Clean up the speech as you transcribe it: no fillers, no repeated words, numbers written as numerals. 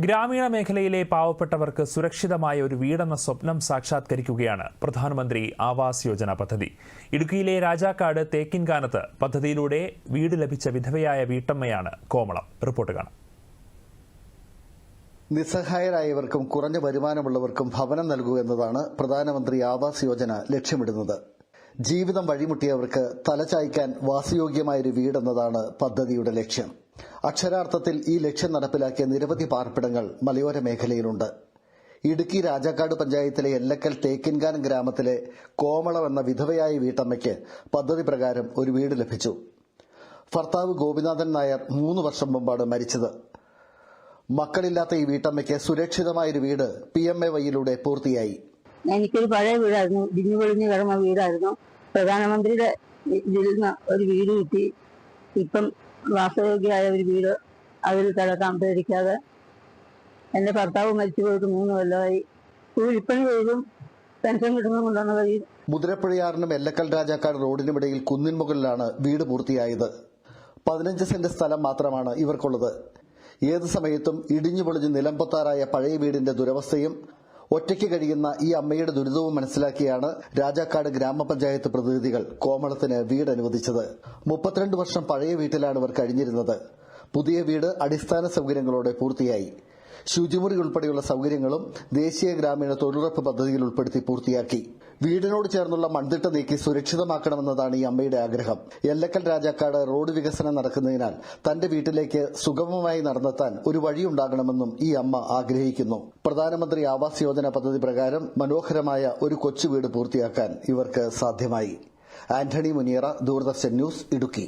ഗ്രാമീണ മേഖലയിലെ പാവപ്പെട്ടവർക്ക് സുരക്ഷിതമായ ഒരു വീടെന്ന സ്വപ്നം സാക്ഷാത്കരിക്കുകയാണ് പ്രധാനമന്ത്രി ആവാസ് യോജന പദ്ധതി. ഇടുക്കിയിലെ രാജാക്കാട് തേക്കിൻകാനത്ത് പദ്ധതിയിലൂടെ വീട് ലഭിച്ച വിധവയായ വീട്ടമ്മയാണ് കോമളം. റിപ്പോർട്ട് കാണാം. നിസ്സഹായരായവർക്കും കുറഞ്ഞ വരുമാനമുള്ളവർക്കും ഭവനം നൽകുക എന്നതാണ് പ്രധാനമന്ത്രി ആവാസ് യോജന ലക്ഷ്യമിടുന്നത്. ജീവിതം വഴിമുട്ടിയവർക്ക് തലചായ്ക്കാൻ വാസയോഗ്യമായൊരു വീടെന്നതാണ് പദ്ധതിയുടെ ലക്ഷ്യം. അക്ഷരാർത്ഥത്തിൽ ഈ ലക്ഷ്യം നടപ്പിലാക്കിയ നിരവധി പാർപ്പിടങ്ങൾ മലയോര മേഖലയിലുണ്ട്. ഇടുക്കി രാജാക്കാട് പഞ്ചായത്തിലെ എല്ലക്കൽ തേക്കിൻകാനം ഗ്രാമത്തിലെ കോമളം എന്ന വിധവയായ വീട്ടമ്മയ്ക്ക് പദ്ധതി പ്രകാരം ഒരു വീട് ലഭിച്ചു. ഭർത്താവ് ഗോപിനാഥൻ നായർ 3 വർഷം മുമ്പാണ് മരിച്ചത്. മക്കളില്ലാത്ത ഈ വീട്ടമ്മയ്ക്ക് സുരക്ഷിതമായൊരു വീട് PMAY-യിലൂടെ പൂർത്തിയായി. എനിക്കൊരു പഴയ വീടായിരുന്നു, ഇടിഞ്ഞു പൊളിഞ്ഞു കിടന്ന വീടായിരുന്നു. പ്രധാനമന്ത്രിയുടെ ഇതിൽ നിന്ന് ഒരു വീട് കിട്ടി. ഇപ്പം വാസയോഗ്യമായ ഒരു വീട് അതിൽ കിടക്കാൻ പേടിക്കാതെ. എന്റെ ഭർത്താവ് മരിച്ചു പോയിട്ട് 3 കൊല്ലമായി. കൂലിപ്പണി ചെയ്തും പെൻഷൻ കിട്ടുന്ന കൊണ്ടാണ് വഴി. മുതിരപ്പുഴയാറിനും എല്ലക്കൽ രാജാക്കാട് റോഡിനുമിടയിൽ കുന്നിൻ മുകളിലാണ് വീട് പൂർത്തിയായത്. 15 സെന്റ് സ്ഥലം മാത്രമാണ് ഇവർക്കുള്ളത്. ഏത് സമയത്തും ഇടിഞ്ഞു പൊളിഞ്ഞ് നിലംപൊത്താറായ പഴയ വീടിന്റെ ദുരവസ്ഥയും ഒറ്റയ്ക്ക് കഴിയുന്ന ഈ അമ്മയുടെ ദുരിതവും മനസ്സിലാക്കിയാണ് രാജാക്കാട് ഗ്രാമപഞ്ചായത്ത് പ്രതിനിധികൾ കോമളത്തിന് വീട് അനുവദിച്ചത്. 32 വർഷം പഴയ വീട്ടിലാണ് ഇവർ കഴിഞ്ഞിരുന്നത്. പുതിയ വീട് അടിസ്ഥാന സൗകര്യങ്ങളോടെ പൂർത്തിയായി. ശുചിമുറി ഉൾപ്പെടെയുള്ള സൗകര്യങ്ങളും ദേശീയ ഗ്രാമീണ തൊഴിലുറപ്പ് പദ്ധതിയിൽ ഉൾപ്പെടുത്തി പൂർത്തിയാക്കി. വീടിനോട് ചേർന്നുള്ള മൺതിട്ട നീക്കി സുരക്ഷിതമാക്കണമെന്നതാണ് ഈ അമ്മയുടെ ആഗ്രഹം. എല്ലക്കൽ രാജാക്കാട് റോഡ് വികസനം നടക്കുന്നതിനാൽ തന്റെ വീട്ടിലേക്ക് സുഗമമായി നടന്നെത്താൻ ഒരു വഴിയുണ്ടാകണമെന്നും ഈ അമ്മ ആഗ്രഹിക്കുന്നു. പ്രധാനമന്ത്രി ആവാസ് യോജന പദ്ധതി പ്രകാരം മനോഹരമായ ഒരു കൊച്ചു വീട് പൂർത്തിയാക്കാൻ ഇവർക്ക് സാധ്യമായി. ആന്റണി മുനിയറ, ദൂരദർശൻ ന്യൂസ്, ഇടുക്കി.